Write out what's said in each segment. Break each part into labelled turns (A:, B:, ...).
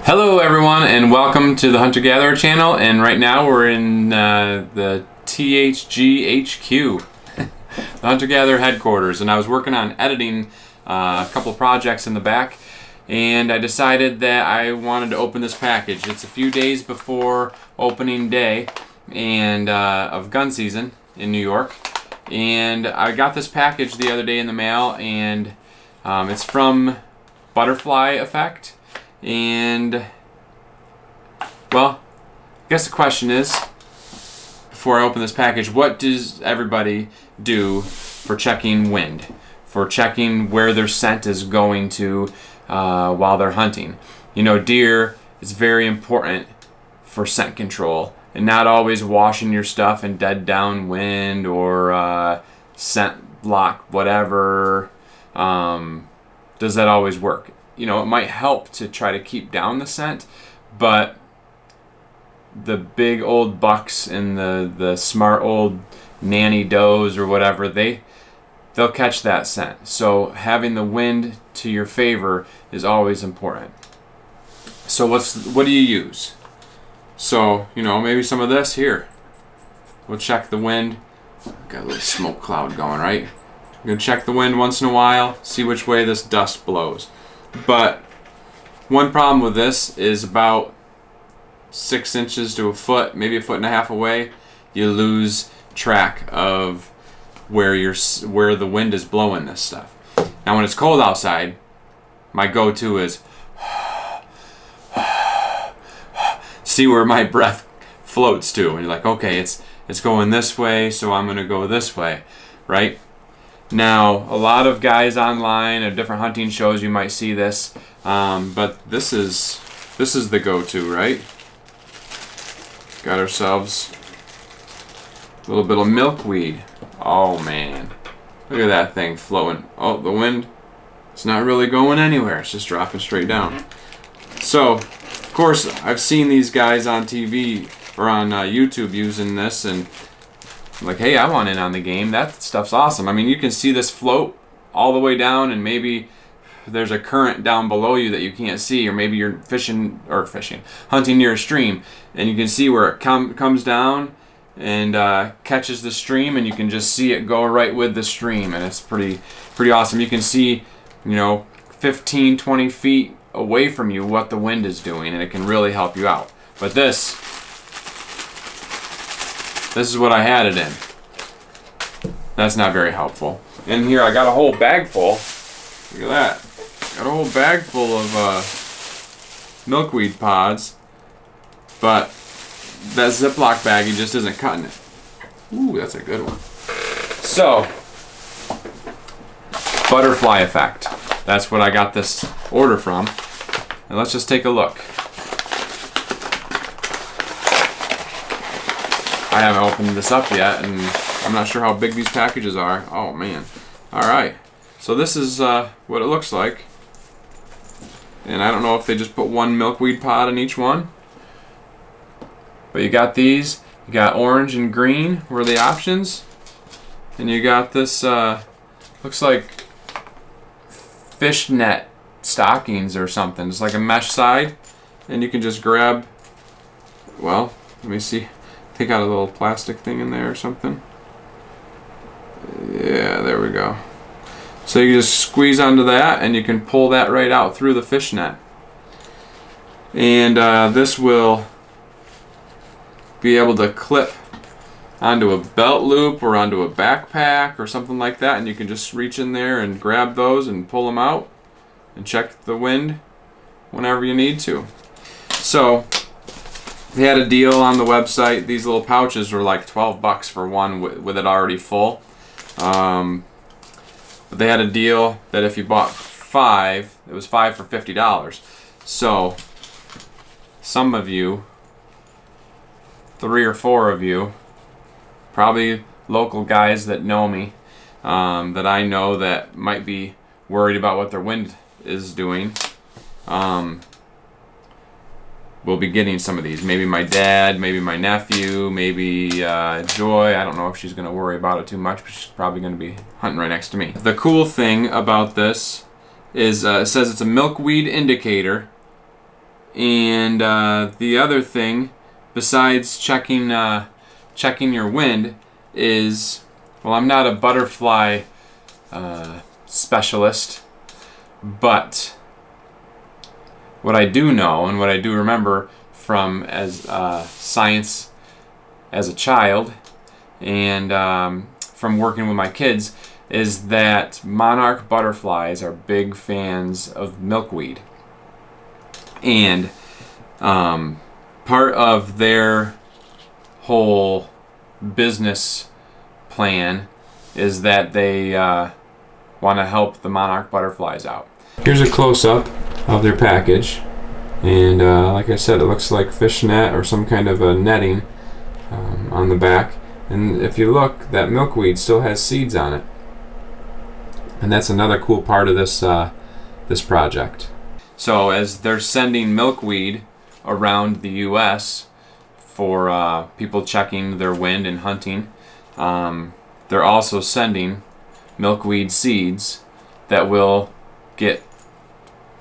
A: Hello everyone and welcome to the Hunter Gatherer channel, and right now we're in the THG HQ, the Hunter Gatherer headquarters, and I was working on editing a couple projects in the back, and I decided that I wanted to open this package. It's a few days before opening day and of gun season in New York, and I got this package the other day in the mail, and it's from Butterfly Effect. And, well, I guess the question is, before I open this package, what does everybody do for checking wind? For checking where their scent is going to while they're hunting? You know, deer is very important for scent control, and not always washing your stuff in dead downwind or scent block, whatever. Does that always work? You know, it might help to try to keep down the scent, but the big old bucks and the smart old nanny does or whatever, they'll catch that scent. So having the wind to your favor is always important. So what do you use? So, you know, maybe some of this here. We'll check the wind. Got a little smoke cloud going, right? I'm gonna check the wind once in a while, see which way this dust blows. But one problem with this is about 6 inches to a foot, maybe a foot and a half away, you lose track of where the wind is blowing this stuff. Now when it's cold outside, my go-to is see where my breath floats to, and you're like, okay, it's going this way, so I'm gonna go this way, right? Now, a lot of guys online at different hunting shows, you might see this, but this is the go-to, right? Got ourselves a little bit of milkweed. Oh man, look at that thing floating. Oh, the wind, it's not really going anywhere. It's just dropping straight down. So, of course, I've seen these guys on TV or on YouTube using this, and I'm like, hey, I want in on the game. That stuff's awesome. I mean, you can see this float all the way down, and maybe there's a current down below you that you can't see, or maybe you're hunting near a stream, and you can see where it comes down and catches the stream, and you can just see it go right with the stream, and it's pretty awesome. You can see, you know, 15, 20 feet away from you what the wind is doing, and it can really help you out. But this is what I had it in. That's not very helpful. In here I got a whole bag full. Look at that. Got a whole bag full of milkweed pods, but that Ziploc baggie just isn't cutting it. Ooh, that's a good one. So, Butterfly Effect. That's what I got this order from. And let's just take a look. I haven't opened this up yet, and I'm not sure how big these packages are. Oh man. Alright. So this is what it looks like. And I don't know if they just put one milkweed pod in each one. But you got these. You got orange and green were the options. And you got this, looks like fishnet stockings or something. It's like a mesh side. And you can just grab, well, let me see. Take out a little plastic thing in there or something. Yeah, there we go. So you just squeeze onto that, and you can pull that right out through the fishnet. And this will be able to clip onto a belt loop or onto a backpack or something like that, and you can just reach in there and grab those and pull them out and check the wind whenever you need to. So they had a deal on the website. These little pouches were like 12 bucks for one with it already full. But they had a deal that if you bought 5, it was 5 for $50. So some of you, 3 or 4 of you, probably local guys that know me, that I know that might be worried about what their wind is doing, will be getting some of these. Maybe my dad, maybe my nephew, maybe Joy. I don't know if she's going to worry about it too much, but she's probably going to be hunting right next to me. The cool thing about this is it says it's a milkweed indicator, And the other thing, besides checking your wind, is, well, I'm not a butterfly specialist, but what I do know and what I do remember from as science as a child and from working with my kids is that monarch butterflies are big fans of milkweed. And part of their whole business plan is that they want to help the monarch butterflies out. Here's a close-up of their package, and like I said, it looks like fishnet or some kind of a netting on the back. And if you look, that milkweed still has seeds on it, and that's another cool part of this this project. So as they're sending milkweed around the U.S. for people checking their wind and hunting, they're also sending milkweed seeds that will get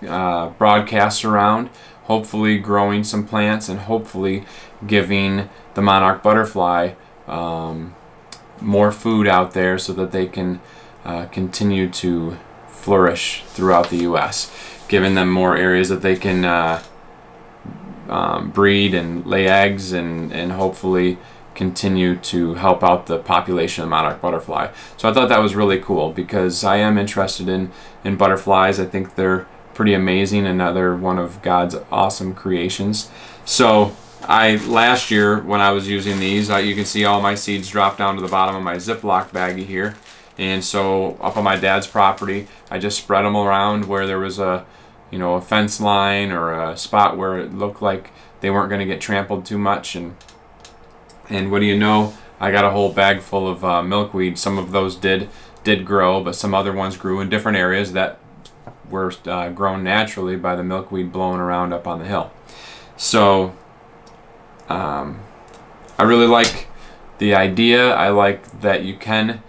A: broadcast around, hopefully growing some plants and hopefully giving the monarch butterfly more food out there so that they can continue to flourish throughout the U.S., giving them more areas that they can breed and lay eggs and hopefully continue to help out the population of monarch butterfly. So I thought that was really cool because I am interested in butterflies. I think they're pretty amazing, another one of God's awesome creations. So last year when I was using these, you can see all my seeds drop down to the bottom of my Ziploc baggie here. And so up on my dad's property, I just spread them around where there was a fence line or a spot where it looked like they weren't going to get trampled too much. And what do you know? I got a whole bag full of milkweed. Some of those did grow, but some other ones grew in different areas that were grown naturally by the milkweed blowing around up on the hill. So I really like the idea. I like that you can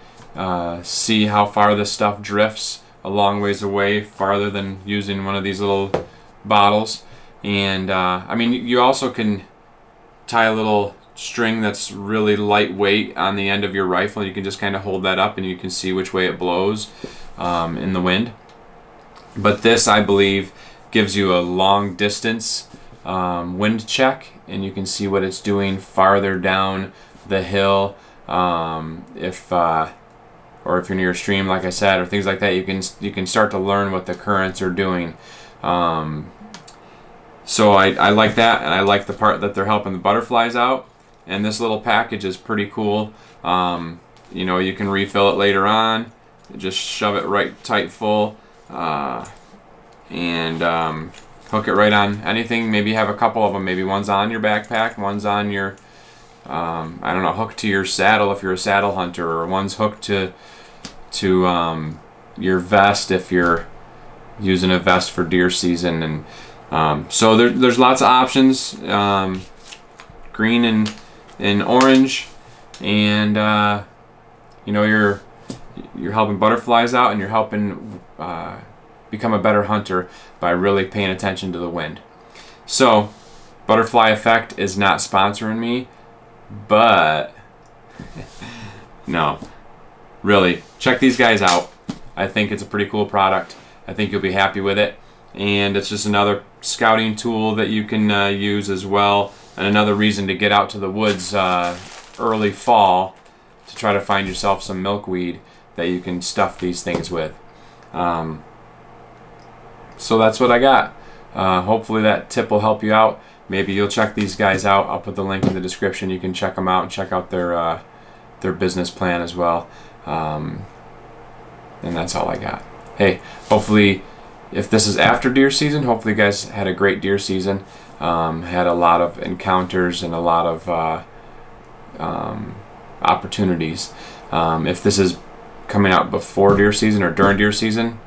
A: see how far this stuff drifts a long ways away, farther than using one of these little bottles. And I mean, you also can tie a little string that's really lightweight on the end of your rifle. You can just kind of hold that up and you can see which way it blows in the wind. But this, I believe, gives you a long distance wind check, and you can see what it's doing farther down the hill. Or if you're near a stream, like I said, or things like that, you can start to learn what the currents are doing. So I like that, and I like the part that they're helping the butterflies out. And this little package is pretty cool. You can refill it later on. Just shove it right tight full, and hook it right on anything. Maybe have a couple of them. Maybe one's on your backpack, one's on your hooked to your saddle if you're a saddle hunter, or one's hooked to your vest if you're using a vest for deer season. And so there's lots of options, green and orange, and you're helping butterflies out, and you're helping become a better hunter by really paying attention to the wind. So Butterfly Effect is not sponsoring me, but no, really, check these guys out. I think it's a pretty cool product. I think you'll be happy with it, and it's just another scouting tool that you can use as well, and another reason to get out to the woods early fall to try to find yourself some milkweed that you can stuff these things with. So that's what I got. Hopefully that tip will help you out. Maybe you'll check these guys out. I'll put the link in the description. You can check them out and check out their business plan as well. And that's all I got. Hey, hopefully, if this is after deer season, hopefully you guys had a great deer season. Had a lot of encounters and a lot of opportunities. If this is coming out before deer season or during deer season,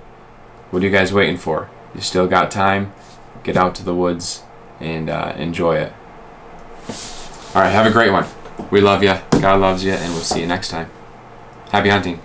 A: what are you guys waiting for? You still got time. Get out to the woods and enjoy it. All right, have a great one. We love you. God loves you, and we'll see you next time. Happy hunting.